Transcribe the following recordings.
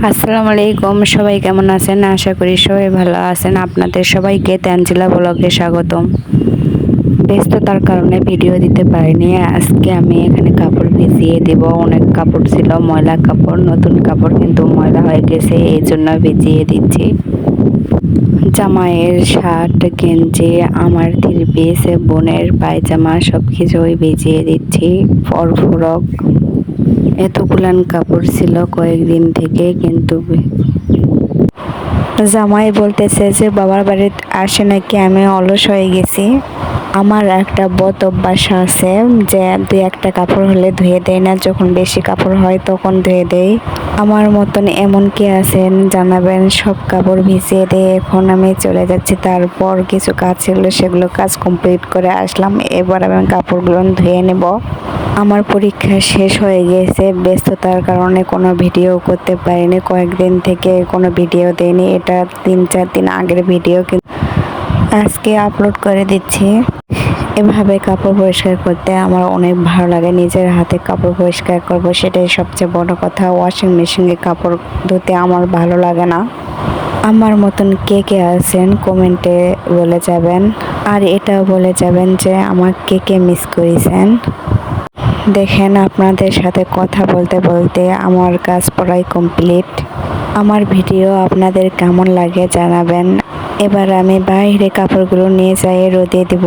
আসসালামু আলাইকুম, সবাই কেমন আছেন? আশা করি সবাই ভালো আছেন। আপনাদের সবাইকে তানজিলা ব্লগে স্বাগতম। ব্যস্ততার কারণে ভিডিও দিতে পারিনি। আজকে আমি এখানে কাপড় ভিজিয়ে দেব। অনেক কাপড় ছিল, ময়লা কাপড়, নতুন কাপড় কিন্তু ময়লা হয়ে গেছে, এই জন্য ভিজিয়ে দিচ্ছি। জামাইয়ের শার্ট, গেঞ্জি, আমার থ্রি পিস, বোনের পায়জামা সব কিছুই ভিজিয়ে দিচ্ছি। ফরক এতগুলান কাপড় ছিল কয়েকদিন থেকে, কিন্তু জামাই বলতেছে যে বাবার বাড়িতে আসে নাকি আমি অলস হয়ে গেছি। আমার একটা বদ অভ্যাস আছে যে দুই একটা কাপড় হলে ধুয়ে দেয় না, যখন বেশি কাপড় হয় তখন ধুয়ে দেয়। আমার মতন এমন কি আছেন জানাবেন। সব কাপড় ভিজিয়ে দিয়ে এখন আমি চলে যাচ্ছি। তারপর কিছু কাজ ছিল, সেগুলো কাজ কমপ্লিট করে আসলাম। এবার আমি কাপড়গুলো ধুয়ে নেব। আমার পরীক্ষা শেষ হয়ে গেছে, ব্যস্ততার কারণে কোনো ভিডিও করতে পারিনি। কয়েকদিন থেকে কোনো ভিডিও দেয়নি, এটা 3-4 দিন আগের ভিডিও, কিন্তু আজকে আপলোড করে দিচ্ছি। এভাবে কাপড় পরিষ্কার করতে আমার অনেক ভালো লাগে। নিজের হাতে কাপড় পরিষ্কার করব, সেটাই সবচেয়ে বড় কথা। ওয়াশিং মেশিনে কাপড় ধুতে আমার ভালো লাগে না। আমার মতন কে কে আছেন কমেন্টে বলে যাবেন, আর এটাও বলে যাবেন যে আমার কে কে মিস করেছেন। দেখেন, আপনাদের সাথে কথা বলতে বলতে আমার কাজ প্রায় কমপ্লিট। আমার ভিডিও আপনাদের কেমন লাগে জানাবেন। এবার আমি বাইরে কাপড়গুলো নিয়ে যাই রোদে দেব।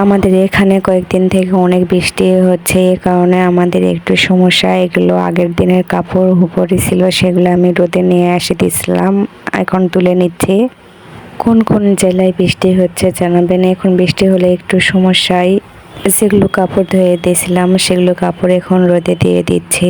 আমাদের এখানে কয়েকদিন থেকে অনেক বৃষ্টি হচ্ছে, এ কারণে আমাদের একটু সমস্যা। এগুলো আগের দিনের কাপড় উপরে ছিল, সেগুলো আমি রোদে নিয়ে এসে দিয়েছিলাম, এখন তুলে নিচ্ছি। কোন কোন জেলায় বৃষ্টি হচ্ছে জানাবেন। এখন বৃষ্টি হলে একটু সমস্যায়। যেগুলো কাপড় ধুয়ে দিয়েছিলাম সেগুলো কাপড় এখন রোদে দিয়ে দিচ্ছি।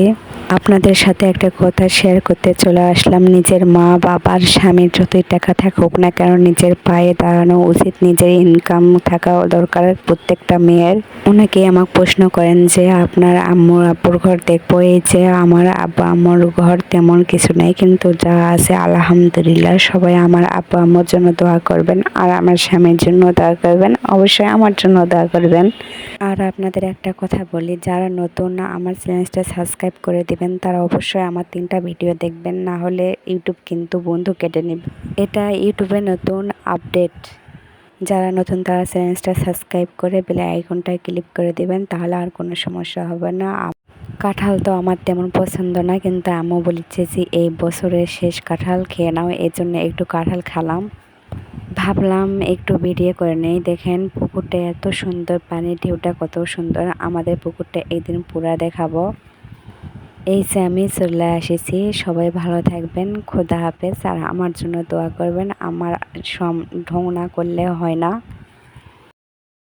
আপনাদের সাথে একটা কথা শেয়ার করতে চলে আসলাম। নিজের মা বাবার স্বামীর যতই টাকা থাকুক না কেন, নিজের পায়ে দাঁড়ানো উচিত, নিজের ইনকাম থাকা দরকার প্রত্যেকটা মেয়ের। অনেকেই আমাকে প্রশ্ন করেন যে আপনার আম্মুর আব্বুর ঘর দেখবো। এই যে আমার আব্বা আম্মুর ঘর তেমন কিছু নেই, কিন্তু যা আছে আলহামদুলিল্লাহ। সবাই আমার আব্বা আম্মুর জন্য দোয়া করবেন, আর আমার স্বামীর জন্য দোয়া করবেন, অবশ্যই আমার জন্য দোয়া করবেন। আর আপনাদের একটা কথা বলি, যারা নতুন আমার চ্যানেলটা সাবস্ক্রাইব করে দিবেন, তারা অবশ্যই আমার 3টা ভিডিও দেখবেন, না হলে ইউটিউব কিন্তু বন্ধু কেটে নেবে। এটা ইউটিউবে নতুন আপডেট। যারা নতুন তারা চ্যানেলটা সাবস্ক্রাইব করে বেল আইকনটায় ক্লিক করে দিবেন, তাহলে আর কোনো সমস্যা হবে না। কাঁঠাল তো আমার তেমন পছন্দ না, কিন্তু আম্মু বলেছে যে এই বছরের শেষ কাঁঠাল খেয়ে নাও, এই জন্য একটু কাঁঠাল খেলাম। ভাবলাম একটু ভিডিও করে নেই। দেখেন পুকুরটা এত সুন্দর, পানির ঢেউটা কত সুন্দর। আমাদের পুকুরটা একদিন পুরা দেখাবো। এই যে আমি চলে এসেছি। সবাই ভালো থাকবেন, খোদা হাফেজ। আর আমার জন্য দোয়া করবেন। আমার ঢং না করলে হয় না।